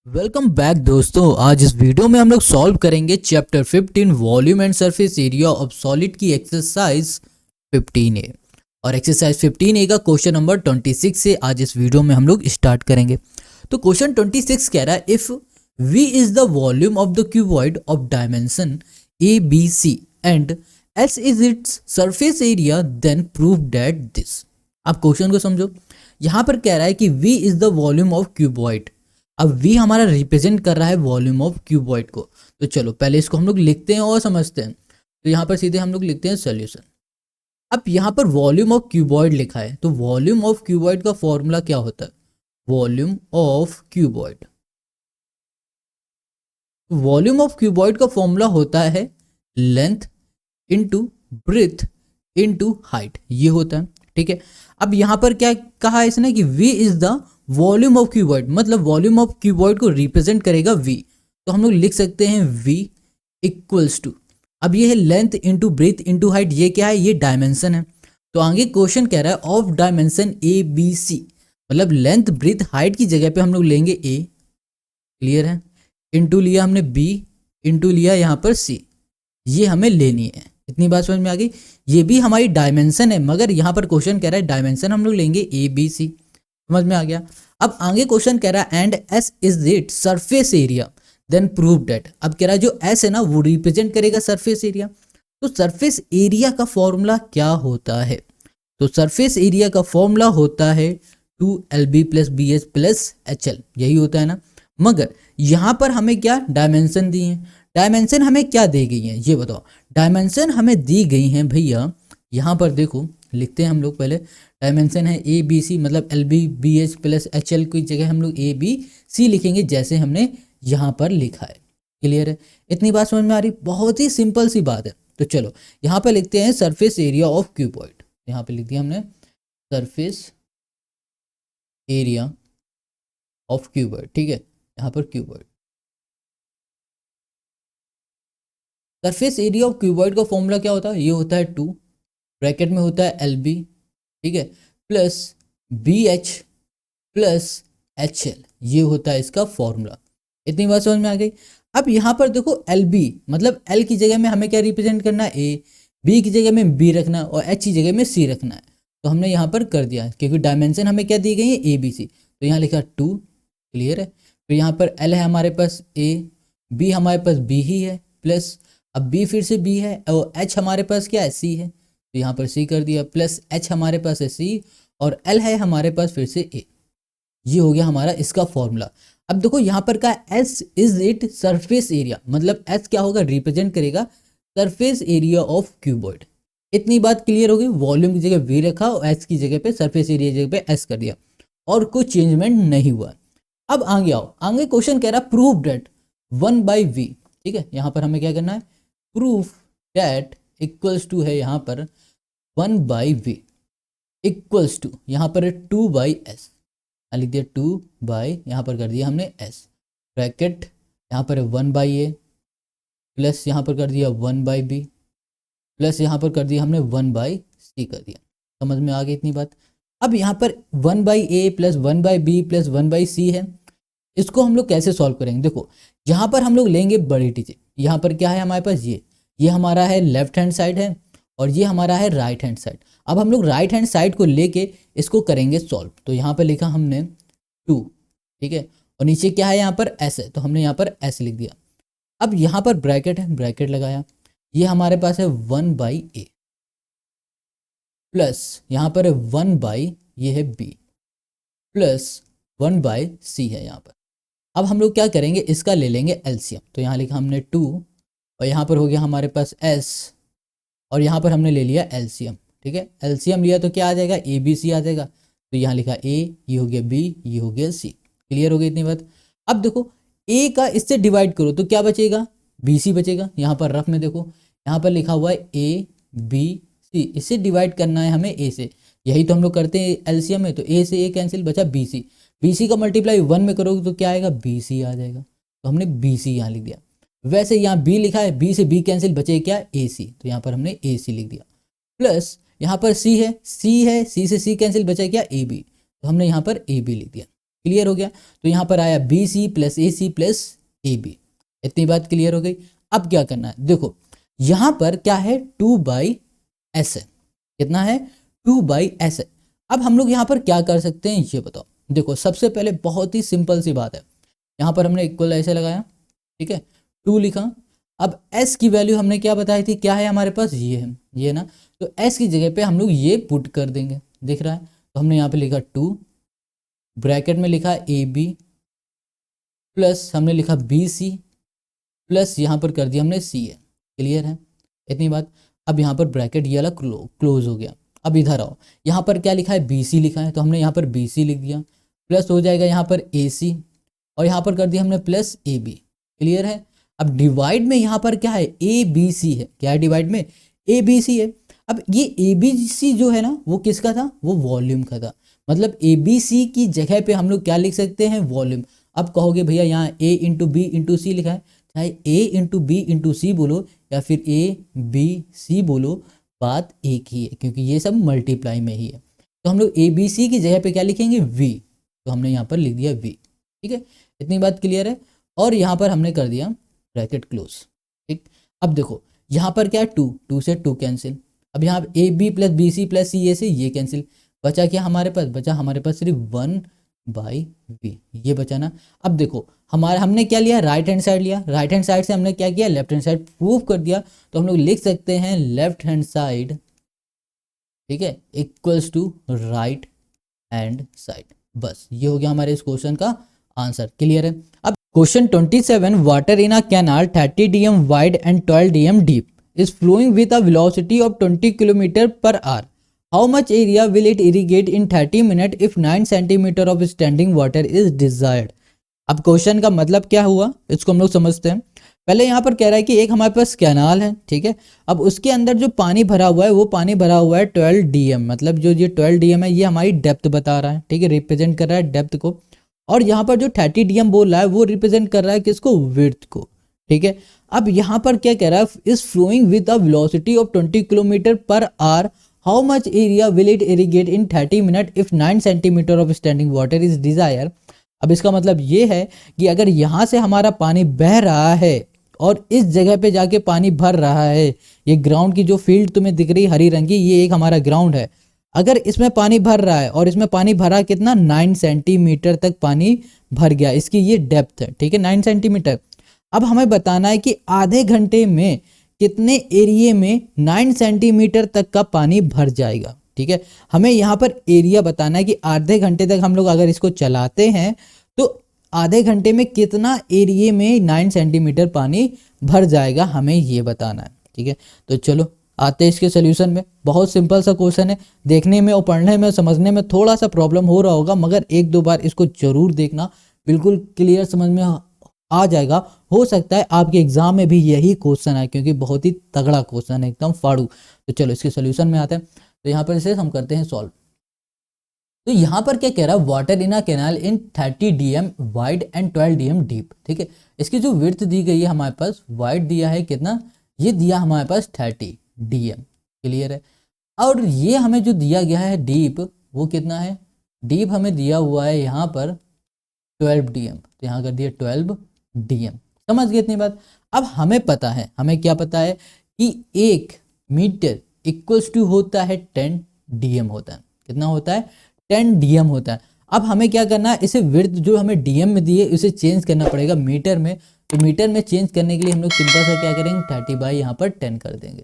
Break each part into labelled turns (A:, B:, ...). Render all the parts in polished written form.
A: Welcome back दोस्तों। आज इस वीडियो में हम लोग सॉल्व करेंगे chapter 15 volume and surface area of solid की एक्सरसाइज 15A। और एक्सरसाइज 15A का क्वेश्चन नंबर 26 से आज इस वीडियो में हम लोग स्टार्ट करेंगे। तो क्वेश्चन 26 कह रहा है if V is the volume of the cuboid of dimension ABC and S is its surface area then prove that this. आप क्वेश्चन को समझो। यहाँ पर कह रहा है कि V is the volume of cuboid. अब V हमारा रिप्रेजेंट कर रहा है वॉल्यूम ऑफ क्यूबॉइड को। तो चलो पहले इसको हम लोग लिखते हैं और समझते हैं। तो यहाँ पर सीधे हम लोग लिखते हैं सॉल्यूशन। अब यहाँ पर वॉल्यूम ऑफ क्यूबॉइड लिखा है, तो वॉल्यूम ऑफ क्यूबॉइड का फॉर्मूला क्या होता है? Volume of cuboid, volume of cuboid का फॉर्मूला होता है length into breadth into height, ये होता है। ठीक है। अब यहाँ पर क्या कहा है इसने कि V is the volume of cuboid, मतलब वॉल्यूम ऑफ क्यूबॉइड को रिप्रेजेंट करेगा V। तो हम लोग लिख सकते हैं V इक्वल्स टू, अब ये है length into breadth into height, ये क्या है? ये डायमेंशन है। तो आगे क्वेश्चन कह रहा है ऑफ डायमेंशन ABC, मतलब लेंथ ब्रेथ हाइट की जगह पे हम लोग लेंगे A, क्लियर है। इंटू लिया हमने B, इंटू लिया यहाँ पर C, ये हमें लेनी है। इतनी बात समझ में आ गई। ये भी हमारी डायमेंशन है, मगर यहाँ पर क्वेश्चन कह रहा है डायमेंशन हम लोग लेंगे ABC, समझ में आ गया। अब आगे क्वेश्चन कह रहा है and S is it surface area then prove that. अब कह रहा है जो S है ना वो रिप्रेजेंट करेगा सरफेस एरिया। तो सरफेस एरिया का फॉर्मूला क्या होता है? तो सरफेस एरिया का फॉर्मूला होता है 2LB plus BH plus HL, यही होता है ना। मगर यहाँ पर हमें क्या डायमेंशन दी है? डायमेंशन हमें क्या दी गई है ये बताओ। डायमेंशन हमें दी गई हैं भैया, यहाँ पर देखो लिखते हैं हम लोग पहले। डायमेंशन है ABC, मतलब LB BH प्लस HL की जगह हम लोग ABC लिखेंगे, जैसे हमने यहाँ पर लिखा है। क्लियर है? इतनी बात समझ में आ रही? बहुत ही सिंपल सी बात है। तो चलो यहाँ पर लिखते हैं सरफेस एरिया ऑफ क्यूबॉइड। यहाँ पे लिख दिया हमने सरफेस एरिया ऑफ क्यूबॉइड। ठीक है, यहाँ पर cuboid, surface area of cuboid का फॉर्मूला क्या होता है? ये होता है 2, ब्रैकेट में होता है LB, ठीक है, प्लस BH प्लस HL, ये होता है इसका फॉर्मूला। इतनी बात समझ में आ गई। अब यहाँ पर देखो LB, मतलब L की जगह में हमें क्या रिप्रेजेंट करना है? A, B की जगह में B रखना है और H की जगह में C रखना है। तो हमने यहाँ पर कर दिया, क्योंकि डायमेंशन हमें क्या दी गई है? ABC। तो यहाँ लिखा 2, क्लियर है। फिर यहाँ पर L है हमारे पास A, B हमारे पास B ही है, प्लस अब B फिर से B है और H हमारे पास क्या है? C है। तो यहाँ पर C कर दिया, प्लस H हमारे पास है C और L है हमारे पास फिर से A। ये हो गया हमारा इसका फॉर्मूला। अब देखो यहाँ पर का S is it surface area, मतलब S क्या होगा? रिप्रेजेंट करेगा सरफेस एरिया ऑफ क्यूबॉइड। इतनी बात क्लियर होगी। वॉल्यूम की जगह V रखा और S की जगह पे, सरफेस एरिया की जगह पे S कर दिया, और कुछ चेंजमेंट नहीं हुआ। अब आगे आओ, आगे क्वेश्चन कह रहा है प्रूव डेट 1/V। ठीक है, यहाँ पर हमें क्या करना है? प्रूफ डेट इक्वल्स टू है यहाँ पर 1/V इक्वल्स टू, यहाँ पर है 2/S, लिख दिया 2/, यहाँ पर कर दिया हमने S, ब्रैकेट यहाँ पर है 1/A प्लस यहाँ पर कर दिया 1/B प्लस यहाँ पर कर दिया हमने 1/C कर दिया। समझ में आ गई इतनी बात। अब यहाँ पर 1/A plus 1/B plus 1/C है, इसको हम लोग कैसे सॉल्व करेंगे? देखो यहाँ पर हम लोग लेंगे बड़ी चीज़। यहाँ पर क्या है हमारे पास? ये हमारा है लेफ्ट हैंड साइड है और ये हमारा है राइट हैंड साइड। अब हम लोग राइट हैंड साइड को लेके इसको करेंगे सॉल्व। तो यहाँ पर लिखा हमने 2, ठीक है, और नीचे क्या है? यहाँ पर S है, तो हमने यहाँ पर S लिख दिया। अब यहाँ पर ब्रैकेट है, ब्रैकेट लगाया, ये हमारे पास है 1/A प्लस यहाँ पर है 1/, ये है B प्लस 1/C है यहाँ पर। अब हम लोग क्या करेंगे? इसका ले लेंगे एलसीएम। तो यहाँ लिखा हमने 2 और यहाँ पर हो गया हमारे पास S और यहाँ पर हमने ले लिया एलसीएम। ठीक है, एलसीएम लिया तो क्या आ जाएगा? ABC आ जाएगा। तो यहाँ लिखा A, ये हो गया B, ये हो गया C। क्लियर हो गई इतनी बात। अब देखो A का इससे डिवाइड करो तो क्या बचेगा? BC बचेगा। यहाँ पर रफ में देखो, यहाँ पर लिखा हुआ है ABC, इससे डिवाइड करना है हमें A से, यही तो हम लोग करते हैं एलसीएम में। तो A से A कैंसिल, बचा BC, BC का मल्टीप्लाई 1 में करोगे तो क्या आएगा? BC आ जाएगा। तो हमने BC यहाँ लिख दिया। वैसे यहाँ B लिखा है, B से B कैंसिल, बचे क्या? AC, तो यहाँ पर हमने AC लिख दिया। प्लस यहाँ पर C है, C से C कैंसिल, बचा क्या? AB, तो हमने यहाँ पर AB लिख दिया। क्लियर हो गया। तो यहाँ पर आया B C plus A C plus A B, इतनी बात क्लियर हो गई। अब क्या करना है, देखो यहाँ पर क्या है 2/s है, कितना है 2/s है। अब हम लोग यहाँ पर क्या कर सकते हैं ये बताओ। देखो सबसे पहले बहुत ही सिंपल सी बात है, यहाँ पर हमने इक्वल ऐसे लगाया, ठीक है 2 लिखा। अब s की वैल्यू हमने क्या बताई थी, क्या है हमारे पास ये है, ये ना, तो s की जगह पे हम लोग ये पुट कर देंगे, दिख रहा है। तो हमने यहाँ पे लिखा 2, ब्रैकेट में लिखा ए बी प्लस हमने लिखा बी सी प्लस यहाँ पर कर दिया हमने सी है, क्लियर है इतनी बात। अब यहाँ पर ब्रैकेट ये वाला क्लोज हो गया। अब इधर आओ, यहाँ पर क्या लिखा है बी सी लिखा है, तो हमने यहाँ पर बी सी लिख दिया, प्लस हो जाएगा यहाँ पर ए सी और यहाँ पर कर दिया हमने प्लस ए बी, क्लियर है। अब डिवाइड में यहाँ पर क्या है ए बी सी है, क्या है डिवाइड में ए बी सी है। अब ये ए बी सी जो है ना वो किसका था, वो वॉल्यूम का था, मतलब ए बी सी की जगह पे हम लोग क्या लिख सकते हैं वॉल्यूम। अब कहोगे भैया यहाँ ए इंटू बी इंटू सी लिखा है, चाहे ए इंटू बी इंटू सी बोलो या फिर ए बी सी बोलो, बात एक ही है क्योंकि ये सब मल्टीप्लाई में ही है। तो हम लोग ए बी सी की जगह पे क्या लिखेंगे वी, तो हमने यहाँ पर लिख दिया वी, ठीक है इतनी बात क्लियर है। और यहाँ पर हमने कर दिया ब्रैकेट क्लोज, ठीक। अब देखो यहाँ पर क्या है 2, 2 से 2 कैंसिल। अब यहाँ A B plus B C plus C A से ये कैंसिल, बचा क्या हमारे पास, बचा हमारे पास सिर्फ 1/v, ये बचा ना। अब देखो हमारा हमने क्या लिया, राइट हैंड साइड लिया, राइट हैंड साइड से हमने क्या किया लेफ्ट हैंड साइड प्रूव कर दिया। तो हम लोग लिख सकते हैं लेफ्ट हैंड साइड, ठीक है, equals to right hand side. बस ये हो गया हमारे इस क्वेश्चन का आंसर, क्लियर है। अब question 27, water in a canal 30 dm wide and 12 dm deep is flowing with a velocity of 20 km per hour. How much area will it irrigate in 30 minutes if 9 centimeter of standing water is desired? अब question का मतलब क्या हुआ इसको हम लोग समझते हैं। पहले यहाँ पर कह रहा है कि एक हमारे पास कैनाल है, ठीक है। अब उसके अंदर जो पानी भरा हुआ है वो पानी भरा हुआ है 12 dm, मतलब जो ये 12 dm है ये हमारी डेप्थ बता रहा है, ठीक है, रिप्रेजेंट कर रहा है डेप्थ को। और यहाँ पर जो 30 dm बोल रहा है वो रिप्रेजेंट कर रहा है किसको, विड्थ को, ठीक है। अब यहाँ पर क्या कह रहा है, is flowing with a velocity of 20 kilometre per hour, how much area will it irrigate in 30 minute if 9 centimetre of standing water is desire. अब इसका मतलब ये है कि अगर यहाँ से हमारा पानी बह रहा है और इस जगह पे जाके पानी भर रहा है, ये ग्राउंड की जो फील्ड तुम्हें दिख रही हरी रंग की, ये एक हमारा ग्राउंड है। अगर इसमें पानी भर रहा है और इसमें पानी भरा कितना 9 सेंटीमीटर तक पानी भर गया, इसकी ये डेप्थ है, ठीक है 9 सेंटीमीटर। अब हमें बताना है कि आधे घंटे में कितने एरिया में 9 सेंटीमीटर तक का पानी भर जाएगा, ठीक है। हमें यहाँ पर एरिया बताना है कि आधे घंटे तक हम लोग अगर इसको चलाते हैं तो आधे घंटे में कितना एरिया में 9 सेंटीमीटर पानी भर जाएगा, हमें ये बताना है, ठीक है। तो चलो आते हैं इसके सोल्यूशन में। बहुत सिंपल सा क्वेश्चन है, देखने में और पढ़ने में समझने में थोड़ा सा प्रॉब्लम हो रहा होगा, मगर एक दो बार इसको जरूर देखना, बिल्कुल क्लियर समझ में आ जाएगा। हो सकता है आपके एग्जाम में भी यही क्वेश्चन आए क्योंकि बहुत ही तगड़ा क्वेश्चन है, एकदम फाड़ू। तो चलो इसके सोल्यूशन में आते हैं। तो यहाँ पर इसे हम करते हैं सॉल्व। तो यहाँ पर क्या कह रहा है, water in a canal in 30 dm wide and 12 dm deep, ठीक है। इसकी जो विड्थ दी गई है हमारे पास, वाइड दिया है कितना, ये दिया हमारे पास 30 dm, क्लियर है। और ये हमें जो दिया गया है डीप वो कितना है, डीप हमें दिया हुआ है यहाँ पर 12 dm, तो यहाँ कर दिया 12 dm, समझ गए इतनी बात। अब हमें पता है, हमें क्या पता है कि 1 मीटर इक्वल्स टू होता है 10 dm होता है, कितना होता है 10 dm होता है। अब हमें क्या करना है, इसे विड्थ जो हमें dm में दी है उसे चेंज करना पड़ेगा मीटर में। तो मीटर में चेंज करने के लिए हम लोग सिंपल सा क्या करेंगे, 30 बाई यहाँ पर 10 कर देंगे,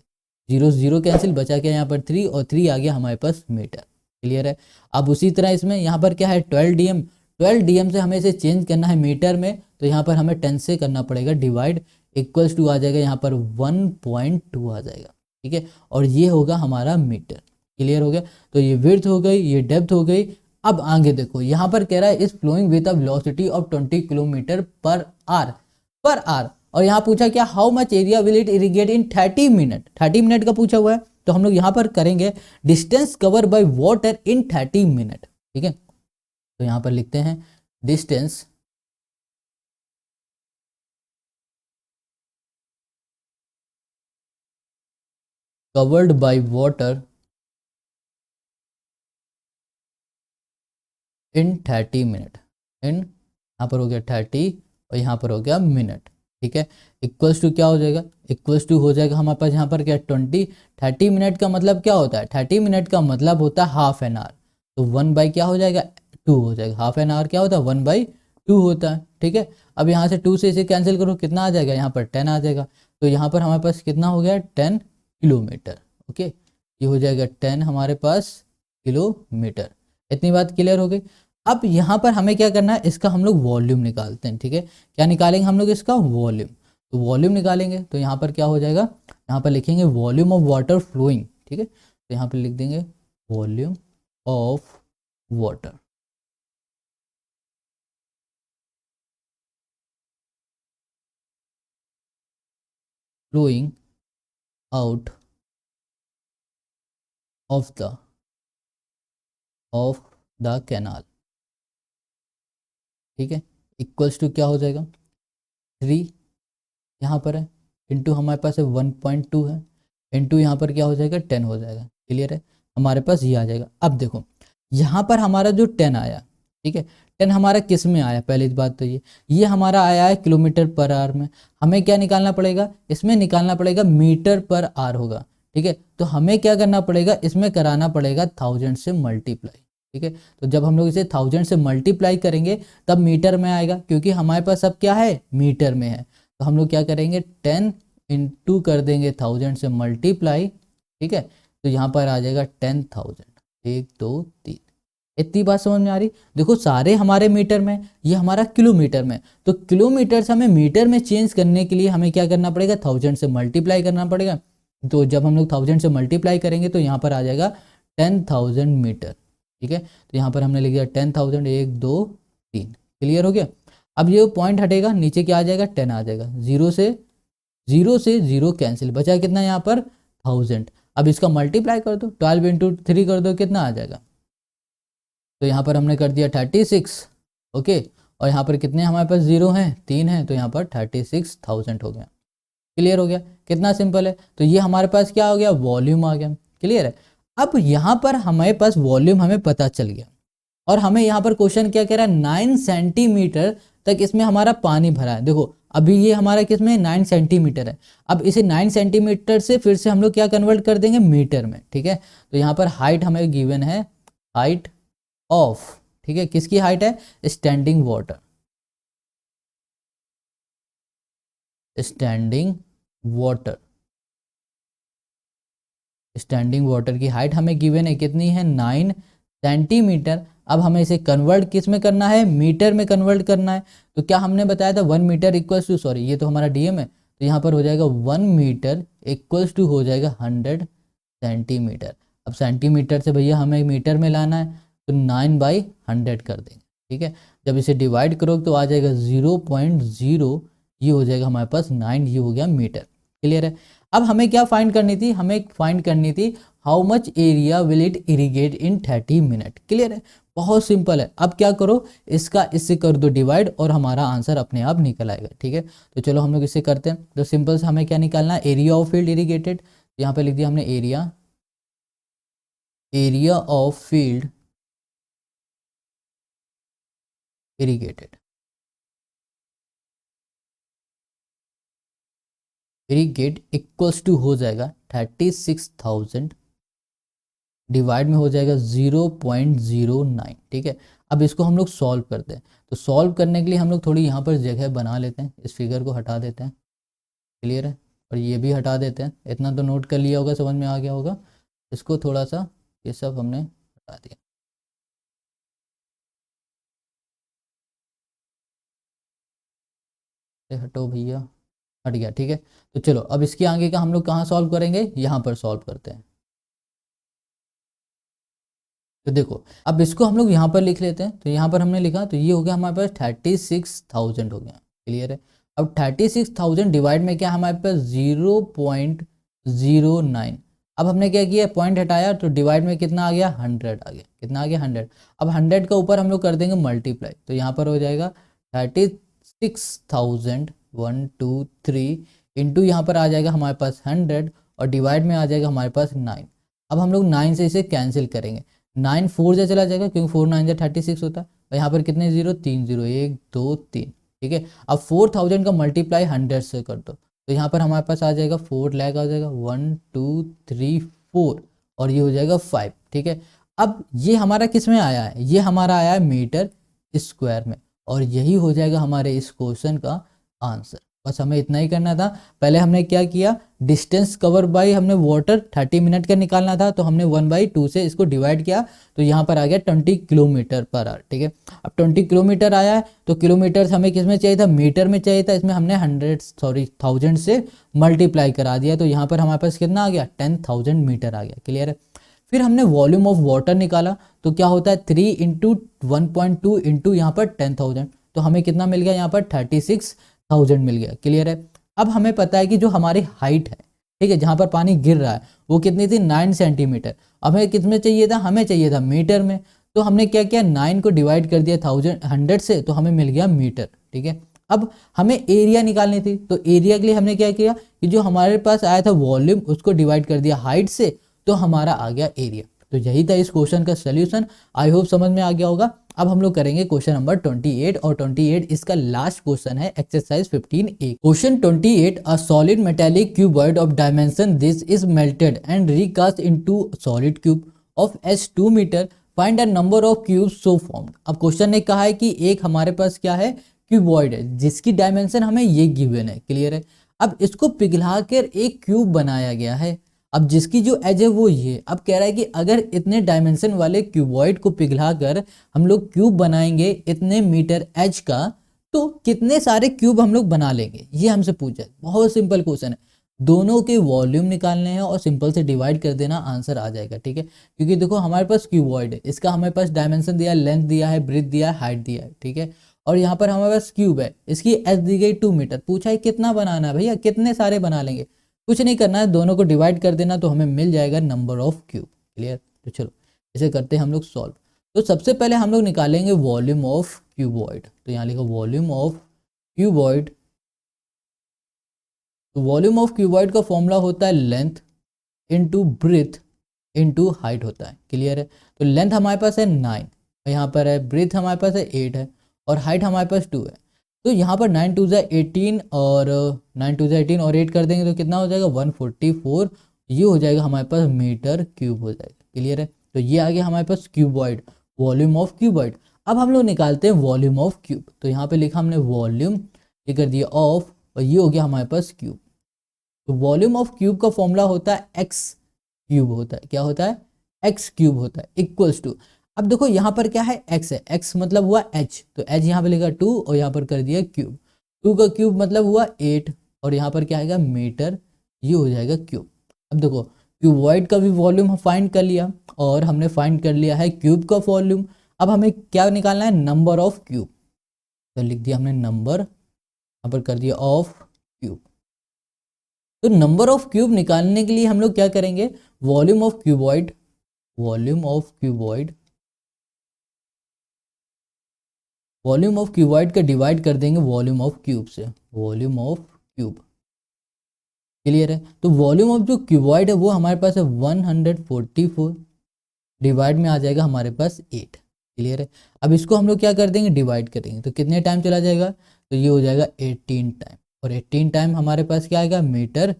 A: 0 0 कैंसिल, बचा क्या यहाँ पर 3 और 3 आ गया हमारे पास मीटर, क्लियर है। अब उसी तरह इसमें यहाँ पर क्या है 12 dm, 12 dm से हमें इसे चेंज करना है मीटर में, तो यहाँ पर हमें 10 से करना पड़ेगा डिवाइड, इक्वल्स टू आ जाएगा यहाँ पर 1.2 आ जाएगा, ठीक है। और ये होगा हमारा मीटर, क्लियर हो गया। तो ये विड्थ हो गई, ये डेप्थ हो गई। अब आगे देखो यहाँ पर कह रहा है is flowing with a velocity of 20 kilometre per hour, और यहाँ पूछा क्या, how much area will it irrigate in 30 minute, 30 minute का पूछा हुआ है। तो हम लोग यहाँ पर करेंगे distance cover by water in 30 minute, ठीक है। तो यहाँ पर लिखते हैं distance covered by water in 30 minute, यहाँ पर हो गया 30 और यहाँ पर हो गया मिनट, ठीक है। इक्वल्स टू क्या हो जाएगा, इक्वल्स टू हो जाएगा हमारे पास यहाँ पर क्या 20। 30 मिनट का मतलब क्या होता है, 30 मिनट का मतलब होता है हाफ एन आवर, तो 1/, क्या हो जाएगा 2 हो जाएगा। हाफ एन आवर क्या होता है 1/2 होता है, ठीक है। अब यहाँ से 2 से इसे कैंसिल करो, कितना आ जाएगा, यहाँ पर 10 आ जाएगा। तो यहाँ पर हमारे पास कितना हो गया 10 किलोमीटर, ओके। ये हो जाएगा 10 हमारे पास किलोमीटर। इतनी बात क्लियर हो गई। अब यहाँ पर हमें क्या करना है, इसका हम लोग वॉल्यूम निकालते हैं, ठीक है। क्या निकालेंगे हम लोग, इसका वॉल्यूम। तो वॉल्यूम निकालेंगे तो यहाँ पर क्या हो जाएगा, यहाँ पर लिखेंगे वॉल्यूम ऑफ वाटर फ्लोइंग, ठीक है। तो यहाँ पर लिख देंगे volume of water flowing out of the canal, ठीक है। इक्वल्स टू क्या हो जाएगा 3 यहाँ पर है, इंटू हमारे पास है 1.2 है, इंटू यहाँ पर क्या हो जाएगा 10 हो जाएगा। क्लियर है, हमारे पास ये आ जाएगा। अब देखो यहाँ पर हमारा जो 10 आया, ठीक है, 10 हमारा किस में आया, पहली बात तो ये हमारा आया है किलोमीटर पर आवर में। हमें क्या निकालना पड़ेगा, इसमें निकालना पड़ेगा मीटर पर आवर होगा, ठीक है। तो हमें क्या करना पड़ेगा, इसमें कराना पड़ेगा 1000 से मल्टीप्लाई, ठीक है। तो जब हम लोग इसे 1000 से मल्टीप्लाई करेंगे तब मीटर में आएगा, क्योंकि हमारे पास अब क्या है मीटर में है। तो हम लोग क्या करेंगे 10 इंटू कर देंगे 1000 से मल्टीप्लाई, ठीक है। तो यहाँ पर आ जाएगा 10,000, 1 2 3। इतनी बात समझ में आ रही। देखो सारे हमारे मीटर में, ये हमारा किलोमीटर में, तो किलोमीटर से हमें मीटर में चेंज करने के लिए हमें क्या करना पड़ेगा 1000 से मल्टीप्लाई करना पड़ेगा। तो जब हम लोग 1000 से मल्टीप्लाई करेंगे तो यहाँ पर आ जाएगा 10,000 मीटर, ठीक है। तो यहाँ पर हमने लिख दिया 10,000, 1 2 3। क्लियर हो गया। अब ये पॉइंट हटेगा, नीचे क्या आ जाएगा 10 आ जाएगा, जीरो से जीरो कैंसिल, बचा कितना यहाँ पर 1000। अब इसका मल्टीप्लाई कर दो, 12 इंटू 3 कर दो, कितना आ जाएगा। तो यहाँ पर हमने कर दिया 36, ओके। और यहाँ पर कितने हमारे पास जीरो हैं, 3 हैं, तो यहाँ पर 36,000 हो गया। क्लियर हो गया, कितना सिंपल है। तो ये हमारे पास क्या हो गया, वॉल्यूम आ गया। क्लियर है। अब यहाँ पर हमारे पास वॉल्यूम हमें पता चल गया, और हमें यहाँ पर क्वेश्चन क्या कह रहा है 9 सेंटीमीटर तक इसमें हमारा पानी भरा है। देखो अभी ये हमारा किसमें 9 सेंटीमीटर है। अब इसे 9 सेंटीमीटर से फिर से हम लोग क्या कन्वर्ट कर देंगे मीटर में, ठीक है। तो यहाँ पर हाइट हमें गिवन है, हाइट ऑफ, ठीक है, किसकी हाइट है, standing water, standing water, standing water की हाइट हमें गिवन है, कितनी है 9 सेंटीमीटर। अब हमें इसे कन्वर्ट किस में करना है, मीटर में कन्वर्ट करना है। तो क्या हमने बताया था 1 मीटर इक्वल्स टू, सॉरी ये तो हमारा डीएम है, तो यहाँ पर हो जाएगा 1 मीटर इक्वल्स टू हो जाएगा 100 सेंटीमीटर। अब सेंटीमीटर से भैया हमें मीटर में लाना है, तो 9/100 कर देंगे, ठीक है। जब इसे डिवाइड करोगे तो आ जाएगा 0.0, ये हो जाएगा हमारे पास 9, ये हो गया मीटर। क्लियर है। अब हमें क्या फाइंड करनी थी, हमें फाइंड करनी थी how much area will it irrigate in 30 minute. Clear है, बहुत सिंपल है। अब क्या करो, इसका इससे कर दो डिवाइड और हमारा आंसर अपने आप निकल आएगा, ठीक है। तो चलो हम लोग इसे करते हैं। तो सिंपल से हमें क्या निकालना है, एरिया ऑफ फील्ड इरीगेटेड। यहाँ पे लिख दिया हमने area of field irrigated, irrigate equals to हो जाएगा 36,000 डिवाइड में हो जाएगा 0.09, ठीक है। अब इसको हम लोग सॉल्व करते हैं। तो सॉल्व करने के लिए हम लोग थोड़ी यहाँ पर जगह बना लेते हैं, इस फिगर को हटा देते हैं। क्लियर है, और ये भी हटा देते हैं। इतना तो नोट कर लिया होगा, समझ में आ गया होगा। इसको थोड़ा सा ये सब हमने हटा दिया, हटो भैया, हट गया, ठीक है। तो चलो अब इसके आगे का हम लोग कहाँ सॉल्व करेंगे, यहाँ पर सॉल्व करते हैं। तो देखो अब इसको हम लोग यहाँ पर लिख लेते हैं। तो यहाँ पर हमने लिखा, तो ये हो गया हमारे पास 36,000 हो गया। क्लियर है। अब 36,000 डिवाइड में क्या हमारे पास 0.09। अब हमने क्या किया, पॉइंट हटाया तो डिवाइड में कितना आ गया 100 आ गया। कितना आ गया 100। अब 100 का ऊपर हम लोग कर देंगे मल्टीप्लाई, तो यहाँ पर हो जाएगा 36,000 1 2 3 इंटू यहाँ पर आ जाएगा हमारे पास 100 और डिवाइड में आ जाएगा हमारे पास 9। अब हम लोग 9 से इसे कैंसिल करेंगे, 9 4 से चला जाएगा क्योंकि 4 9 36 होता है। और यहाँ पर कितने जीरो, 3 जीरो, 1 2 3, ठीक है। अब 4000 का मल्टीप्लाई 100 से कर दो, तो यहाँ पर हमारे पास आ जाएगा 4 लाख आ जाएगा, 1 2 3 4, और ये हो जाएगा 5, ठीक है। अब ये हमारा किस में आया है, ये हमारा आया है मीटर स्क्वायर में, और यही हो जाएगा हमारे इस क्वेश्चन का आंसर। बस हमें इतना ही करना था। पहले हमने क्या किया, डिस्टेंस कवर बाई हमने वाटर 30 मिनट का निकालना था, तो हमने 1/2 से इसको डिवाइड किया, तो यहाँ पर आ गया 20 किलोमीटर पर आवर, ठीक है। अब 20 किलोमीटर आया है, तो किलोमीटर हमें किस में चाहिए था, मीटर में चाहिए था, इसमें हमने 1000 से मल्टीप्लाई करा दिया, तो यहाँ पर हमारे पास कितना आ गया, 10,000 मीटर आ गया। क्लियर है। फिर हमने वॉल्यूम ऑफ वाटर निकाला, तो क्या होता है 3 इंटू 1.2 इंटू यहाँ पर 10,000, तो हमें कितना मिल गया, यहाँ पर 36,000 मिल गया। क्लियर है। अब हमें पता है कि जो हमारी हाइट है, ठीक है, जहाँ पर पानी गिर रहा है वो कितनी थी, 9 सेंटीमीटर। हमें कितने चाहिए था, हमें चाहिए था मीटर में, तो हमने क्या किया, 9 को डिवाइड कर दिया 100 से, तो हमें मिल गया मीटर, ठीक है। अब हमें एरिया निकालनी थी, तो एरिया के लिए हमने क्या किया कि जो हमारे पास आया था वॉल्यूम, उसको डिवाइड कर दिया हाइट से, तो हमारा आ गया एरिया। तो यही था इस क्वेश्चन का सोल्यूशन। आई होप समझ में आ गया होगा। अब हम लोग करेंगे क्वेश्चन नंबर 28, और 28 इसका लास्ट क्वेश्चन है, exercise 15A। Question 28, a solid metallic cuboid of dimension this is melted and recast into solid cube of S2 metre, find the number of cube so formed. अब question ने कहा है कि एक हमारे पास क्या है, क्यूबॉइड है, जिसकी डायमेंशन हमें ये गिवन है। क्लियर है। अब इसको पिघलाकर एक क्यूब बनाया गया है। अब जिसकी जो एज है वो ये, अब कह रहा है कि अगर इतने डायमेंशन वाले क्यूबॉइड को पिघलाकर हम लोग क्यूब बनाएंगे इतने मीटर एज का, तो कितने सारे क्यूब हम लोग बना लेंगे, ये हमसे पूछा है। बहुत सिंपल क्वेश्चन है, दोनों के वॉल्यूम निकालने हैं और सिंपल से डिवाइड कर देना, आंसर आ जाएगा, ठीक है। क्योंकि देखो हमारे पास क्यूबॉइड है, इसका हमारे पास डायमेंशन दिया है, लेंथ दिया है, ब्रेथ दिया है, हाइट दिया है, ठीक है। और यहाँ पर हमारे पास क्यूब है, इसकी एज दी गई 2 मीटर, पूछा है कितना बनाना है भैया, कितने सारे बना लेंगे, कुछ नहीं करना है, दोनों को डिवाइड कर देना, तो हमें मिल जाएगा नंबर ऑफ क्यूब। क्लियर। तो चलो इसे करते हैं हम लोग सॉल्व। तो सबसे पहले हम लोग निकालेंगे वॉल्यूम ऑफ क्यूबॉइड, तो यहाँ लिखो वॉल्यूम ऑफ क्यूबॉइड। तो वॉल्यूम ऑफ क्यूबॉइड का फॉर्मूला होता है length into breadth into height होता है। क्लियर है। तो लेंथ हमारे पास है 9, और यहाँ पर है ब्रेथ हमारे पास है 8 है, और हाइट हमारे पास 2 है। तो यहाँ पर 9 2 18 और 9 2 18 और 8 कर देंगे तो कितना हो जाएगा 144, ये हो जाएगा हमारे पास मीटर क्यूब हो जाएगा। क्लियर है। तो ये आ गया हमारे पास क्यूबॉइड, वॉल्यूम ऑफ क्यूबॉइड। अब हम लोग निकालते हैं वॉल्यूम ऑफ क्यूब, तो यहाँ पे लिखा हमने वॉल्यूम, ये कर दिया ऑफ, और ये हो गया हमारे पास क्यूब। तो वॉल्यूम ऑफ क्यूब का फॉर्मूला होता है एक्स क्यूब होता है, क्या होता है, एक्स क्यूब होता है, इक्वल्स टू। अब देखो यहाँ पर क्या है, एक्स है, एक्स मतलब हुआ एच, तो एच यहाँ पे लिखा 2 और यहाँ पर कर दिया क्यूब, 2 का क्यूब मतलब हुआ 8, और यहाँ पर क्या आएगा मीटर, ये हो जाएगा क्यूब। अब देखो क्यूबॉइड का भी वॉल्यूम फाइंड कर लिया, और हमने फाइंड कर लिया है क्यूब का वॉल्यूम। अब हमें क्या निकालना है, नंबर ऑफ क्यूब, तो लिख दिया हमने नंबर, यहाँ पर कर दिया ऑफ क्यूब। तो नंबर ऑफ क्यूब निकालने के लिए हम लोग क्या करेंगे, volume of cuboid, volume of cuboid, volume of cuboid का डिवाइड कर देंगे वॉल्यूम ऑफ क्यूब से, वॉल्यूम ऑफ क्यूब। क्लियर है। तो वॉल्यूम ऑफ जो क्यूबॉइड है वो हमारे पास है 144, डिवाइड में आ जाएगा हमारे पास 8। क्लियर है। अब इसको हम लोग क्या कर देंगे, डिवाइड करेंगे, तो कितने टाइम चला जाएगा, तो ये हो जाएगा 18 टाइम, और 18 टाइम हमारे पास क्या आएगा, मीटर।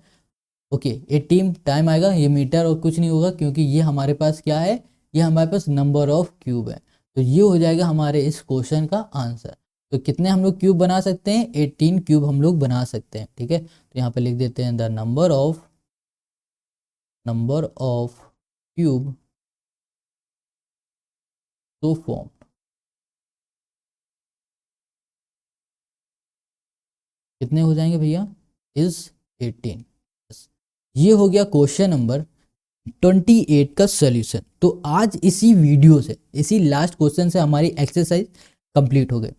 A: ओके 18 टाइम आएगा, ये मीटर और कुछ नहीं होगा, क्योंकि ये हमारे पास क्या है, ये हमारे पास नंबर ऑफ क्यूब है। तो ये हो जाएगा हमारे इस क्वेश्चन का आंसर। तो कितने हम लोग क्यूब बना सकते हैं, 18 क्यूब हम लोग बना सकते हैं। ठीक है। तो यहाँ पे लिख देते हैं द नंबर ऑफ क्यूब तो फॉर्म। कितने हो जाएंगे भैया, इज 18। ये हो गया क्वेश्चन नंबर 28 का सॉल्यूशन। तो आज इसी वीडियो से, इसी लास्ट क्वेश्चन से हमारी एक्सरसाइज कंप्लीट हो गई।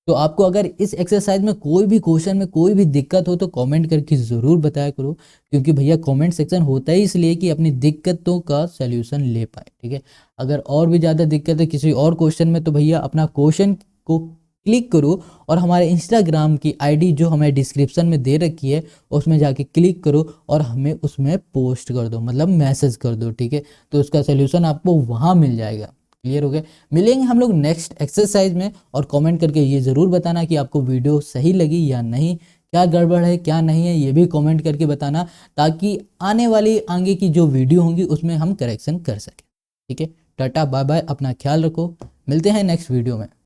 A: तो आपको अगर इस एक्सरसाइज में कोई भी क्वेश्चन में कोई भी दिक्कत हो तो कमेंट करके ज़रूर बताया करो, क्योंकि भैया कमेंट सेक्शन होता ही इसलिए कि अपनी दिक्कतों का सॉल्यूशन ले पाए। ठीक है। अगर और भी ज़्यादा दिक्कत है किसी और क्वेश्चन में तो भैया अपना क्वेश्चन को क्लिक करो और हमारे इंस्टाग्राम की आईडी जो हमें डिस्क्रिप्शन में दे रखी है उसमें जाके क्लिक करो और हमें उसमें पोस्ट कर दो, मतलब मैसेज कर दो। ठीक है। तो उसका सलूशन आपको वहाँ मिल जाएगा। क्लियर हो गया। मिलेंगे हम लोग नेक्स्ट एक्सरसाइज में, और कमेंट करके ये ज़रूर बताना कि आपको वीडियो सही लगी या नहीं, क्या गड़बड़ है क्या नहीं है, ये भी कमेंट करके बताना, ताकि आने वाली आगे की जो वीडियो होंगी उसमें हम करेक्शन कर सकें। ठीक है, टाटा बाय बाय, अपना ख्याल रखो, मिलते हैं नेक्स्ट वीडियो में।